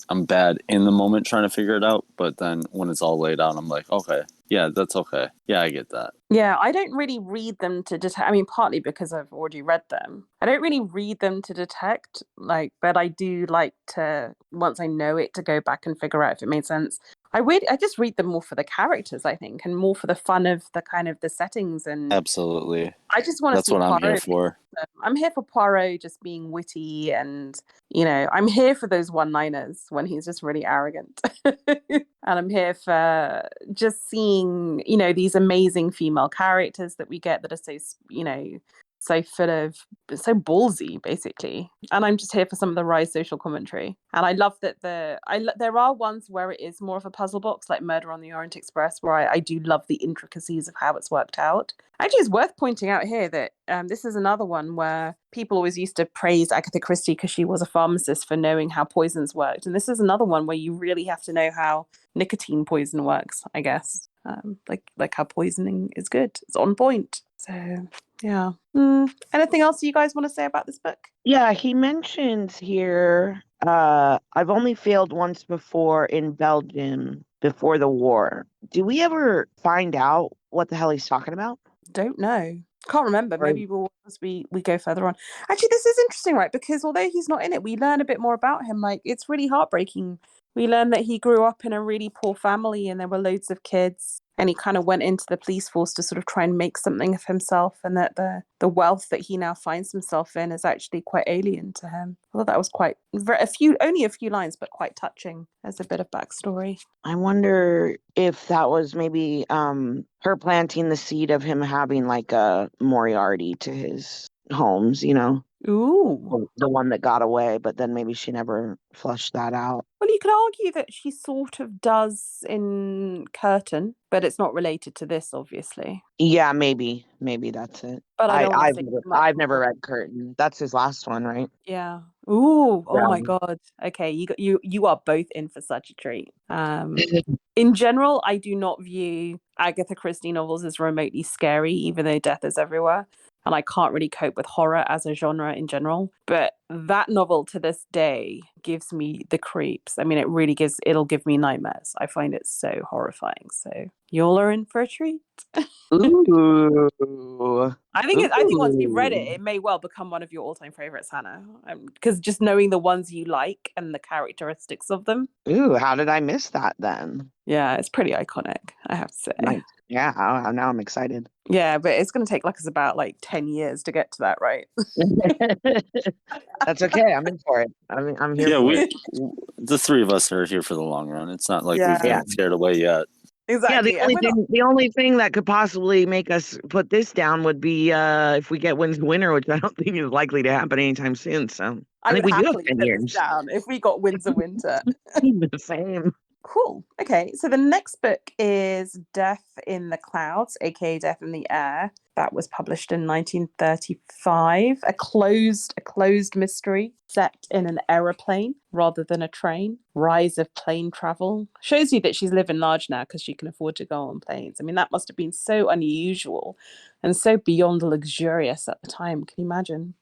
I'm bad in the moment trying to figure it out. But then when it's all laid out, I'm like, okay, yeah, that's okay. Yeah, I get that. Yeah, I don't really read them to detect. I mean, partly because I've already read them. I don't really read them to detect, but I do like to, once I know it, to go back and figure out if it made sense. I just read them more for the characters, I think, and more for the fun of the kind of the settings. And absolutely, I just want to. That's what I'm here for. I'm here for Poirot just being witty, and I'm here for those one-liners when he's just really arrogant, and I'm here for just seeing these amazing female characters that we get that are so so so ballsy, basically. And I'm just here for some of the wry social commentary. And I love that there are ones where it is more of a puzzle box, like Murder on the Orient Express, where I do love the intricacies of how it's worked out. Actually, it's worth pointing out here that this is another one where people always used to praise Agatha Christie because she was a pharmacist for knowing how poisons worked. And this is another one where you really have to know how nicotine poison works, I guess. Like how poisoning is good. It's on point. So yeah. Anything else you guys want to say about this book? Yeah, he mentions here, I've only failed once before in Belgium before the war. Do we ever find out what the hell he's talking about? Don't know. Can't remember. Right. Maybe as we go further on. Actually, this is interesting, right? Because although he's not in it, we learn a bit more about him. Like, it's really heartbreaking. We learn that he grew up in a really poor family and there were loads of kids, and he kind of went into the police force to sort of try and make something of himself, and that the wealth that he now finds himself in is actually quite alien to him. I thought that was only a few lines, but quite touching as a bit of backstory. I wonder if that was maybe her planting the seed of him having like a Moriarty to his Holmes, you know? Ooh. The one that got away, but then maybe she never flushed that out. Well, you could argue that she sort of does in Curtain, but it's not related to this, obviously. Yeah, maybe that's it. But I've never read Curtain. That's his last one, right? Yeah. Ooh. Oh Yeah. my God. Okay, you are both in for such a treat. In general, I do not view Agatha Christie novels as remotely scary, even though death is everywhere. And I can't really cope with horror as a genre in general. But that novel to this day gives me the creeps. I mean, it'll give me nightmares. I find it so horrifying. So y'all are in for a treat. Ooh. I think once you've read it, it may well become one of your all-time favorites, Hannah. Because just knowing the ones you like and the characteristics of them. Ooh, how did I miss that then? Yeah, it's pretty iconic, I have to say. Nice. Yeah, now I'm excited. Yeah, but it's going to take us about 10 years to get to that, right? That's okay. I'm in for it. I'm here for it. The three of us are here for the long run. It's not like Yeah. we've been scared away yet. Exactly. Yeah, the only thing that could possibly make us put this down would be if we get Winds of Winter, which I don't think is likely to happen anytime soon. So I think we do have 10 put years. this down if we got Winds of Winter. The same. Cool. Okay, so the next book is Death in the Clouds, aka Death in the Air. That was published in 1935. A closed mystery set in an aeroplane rather than a train. Rise of plane travel. Shows you that she's living large now because she can afford to go on planes. I mean, that must have been so unusual and so beyond luxurious at the time. Can you imagine?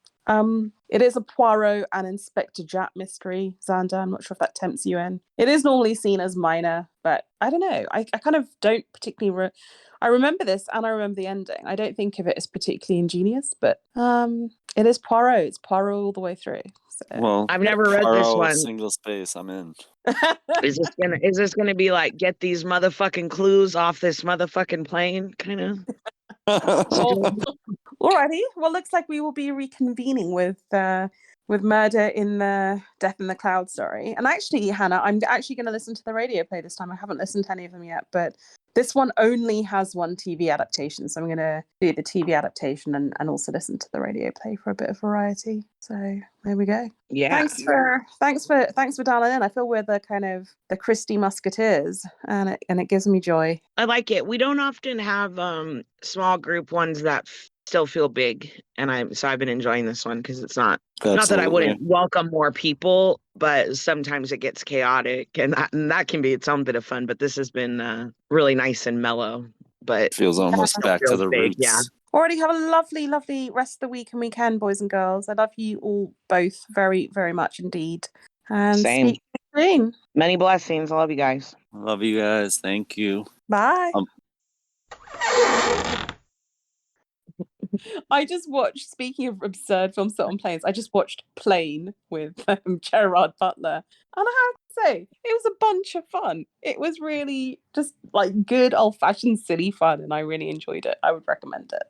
It is a Poirot and Inspector Jack mystery, Zander. I'm not sure if that tempts you in. It is normally seen as minor, but I don't know. I kind of don't particularly... I remember this and I remember the ending. I don't think of it as particularly ingenious, but it is Poirot. It's Poirot all the way through. So. Well, I've never read this one. Single space, I'm in. Is this gonna be like get these motherfucking clues off this motherfucking plane, kind of? Alrighty. Well, looks like we will be reconvening with Murder in the Death in the Cloud story. And actually, Hannah, I'm actually going to listen to the radio play this time. I haven't listened to any of them yet, but this one only has one TV adaptation. So I'm going to do the TV adaptation and also listen to the radio play for a bit of variety. So there we go. Yeah. Thanks for dialing in. I feel we're the kind of the Christie Musketeers, and it gives me joy. I like it. We don't often have small group ones that still feel big, and I've been enjoying this one because it's not that I wouldn't welcome more people, but sometimes it gets chaotic, and that can be its own bit of fun. But this has been really nice and mellow. But feels almost back to the roots. Yeah. Already have a lovely, lovely rest of the week and weekend, boys and girls. I love you all both very, very much indeed. And same. Speak soon. Many blessings. I love you guys. I love you guys. Thank you. Bye. I just watched, speaking of absurd films set on planes, I just watched Plane with Gerard Butler. And I have to say, it was a bunch of fun. It was really just good old-fashioned silly fun, and I really enjoyed it. I would recommend it.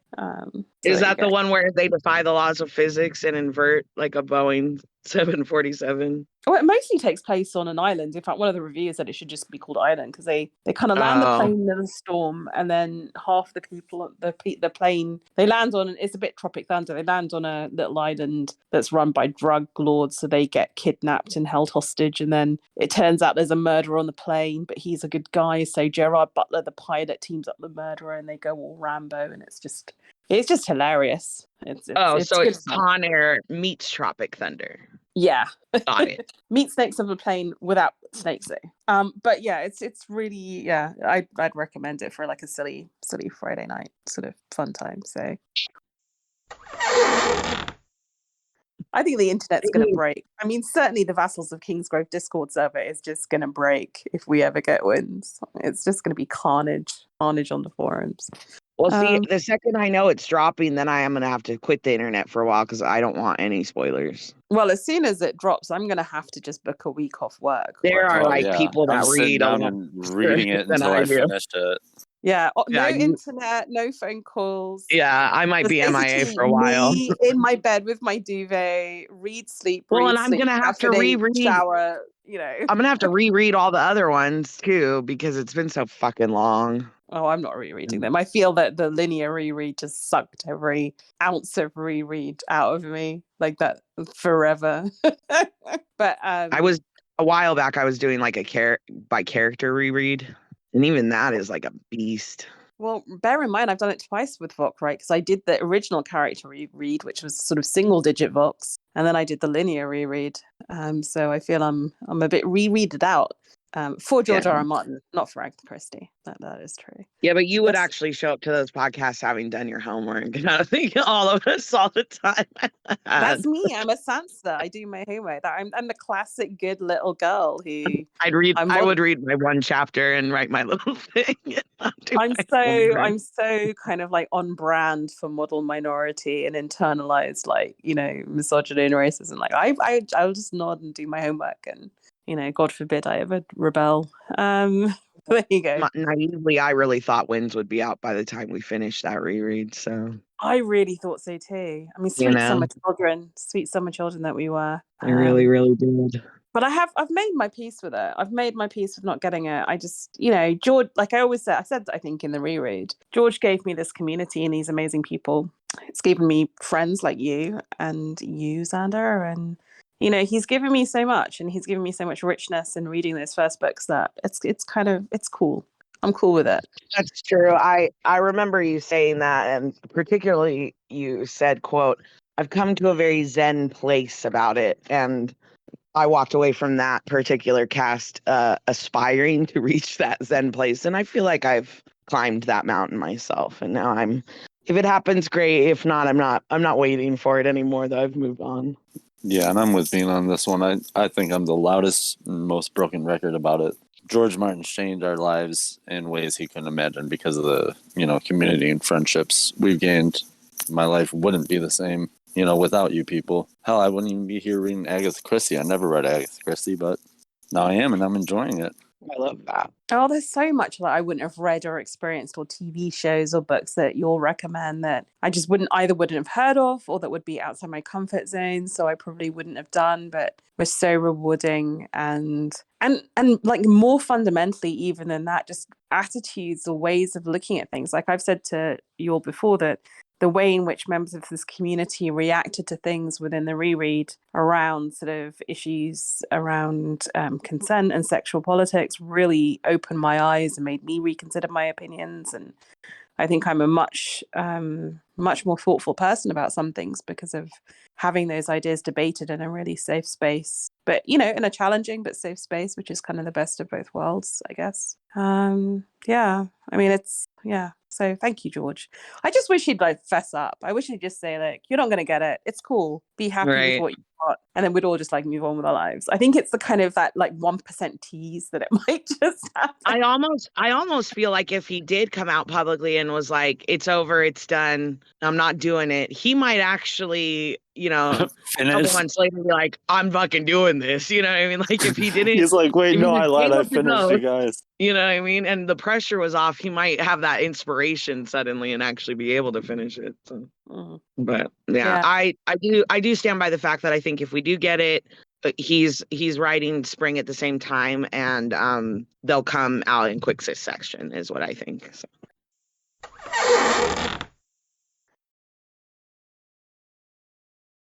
So Is there you that the go. one where they defy the laws of physics and invert like a Boeing 747? Well, it mostly takes place on an island. In fact, one of the reviewers said it should just be called Island because they kind of land the Oh. plane in a storm, and then half the people on the plane they land on. It's a bit Tropic Thunder. They land on a little island that's run by drug lords, so they get kidnapped and held hostage. And then it turns out there's a murderer on the plane, but he's a good guy. So Gerard Butler, the pilot, teams up with the murderer, and they go all Rambo, and it's just hilarious. It's So it's good fun. Con Air meets Tropic Thunder. Yeah. Got it. Meet snakes on a plane without snakes though. But yeah, it's really, yeah, I'd recommend it for like a silly Friday night sort of fun time. So I think the internet's going to break. I mean, certainly the Vassals of Kingsgrave Discord server is just going to break if we ever get wins. It's just going to be carnage on the forums. Well, see, the second I know it's dropping, then I am going to have to quit the internet for a while because I don't want any spoilers. Well, as soon as it drops, I'm going to have to just book a week off work. There are people that I'm sitting read down and reading it until I finish it. Yeah, no internet, no phone calls. Yeah, I might be MIA for a while. Me in my bed with my duvet, read, sleep, well, read, and I'm sleep, gonna have to reread. Shower, I'm gonna have to reread all the other ones too because it's been so fucking long. Oh, I'm not rereading them. I feel that the linear reread just sucked every ounce of reread out of me, like that forever. But I was a while back. I was doing like a by character reread. And even that is like a beast. Well, bear in mind, I've done it twice with Vox, right? Because I did the original character reread, which was sort of single-digit Vox, and then I did the linear reread. So I feel I'm a bit rereaded out. For George R. R. Martin, not for Agatha Christie. That is true. Yeah, but you would actually show up to those podcasts having done your homework. And I think all of us all the time. That's me. I'm a Sansa. I do my homework. I'm the classic good little girl who I would read my one chapter and write my little thing. I'm so kind of like on brand for model minority and internalized misogyny and racism. Like I'll just nod and do my homework and God forbid I ever rebel. There you go. Naively, I really thought Winds would be out by the time we finished that reread. So I really thought so too. I mean, sweet summer children that we were. I really, really did. But I've made my peace with it. I've made my peace with not getting it. I just, George, like I always said, I think in the reread, George gave me this community and these amazing people. It's given me friends like you and you, Zander, and he's given me so much, and he's given me so much richness in reading those first books that it's cool. I'm cool with it. That's true. I remember you saying that, and particularly you said, quote, "I've come to a very zen place about it." And I walked away from that particular cast aspiring to reach that zen place. And I feel like I've climbed that mountain myself. And now if it happens, great. If not, I'm not waiting for it anymore, though. I've moved on. Yeah, and I'm with Bean on this one. I think I'm the loudest and most broken record about it. George Martin changed our lives in ways he couldn't imagine because of the, community and friendships we've gained. My life wouldn't be the same, without you people. Hell, I wouldn't even be here reading Agatha Christie. I never read Agatha Christie, but now I am, and I'm enjoying it. I love that. Oh, there's so much that I wouldn't have read or experienced, or TV shows or books that you'll recommend that I just wouldn't have heard of, or that would be outside my comfort zone, so I probably wouldn't have done, but were so rewarding and like more fundamentally even than that, just attitudes or ways of looking at things. Like I've said to you all before, that the way in which members of this community reacted to things within the reread around sort of issues around consent and sexual politics really opened my eyes and made me reconsider my opinions. And I think I'm a much more thoughtful person about some things because of having those ideas debated in a really safe space. But, in a challenging but safe space, which is kind of the best of both worlds, I guess. So thank you, George. I just wish he'd fess up. I wish he'd just say, you're not going to get it. It's cool. Be happy with what you and then we'd all just like move on with our lives. I think it's the kind of that like 1% tease that it might just happen. I almost feel like if he did come out publicly and was like, it's over, it's done, I'm not doing it, he might actually, you know, a couple months later be like, I'm fucking doing this. You know what I mean? Like if he didn't, he's like, wait, no, I lied. I finished, you guys. You know what I mean? And the pressure was off. He might have that inspiration suddenly and actually be able to finish it. So. But yeah, I do stand by the fact that I think if we do get it, he's writing Spring at the same time, and they'll come out in quick succession is what I think. So.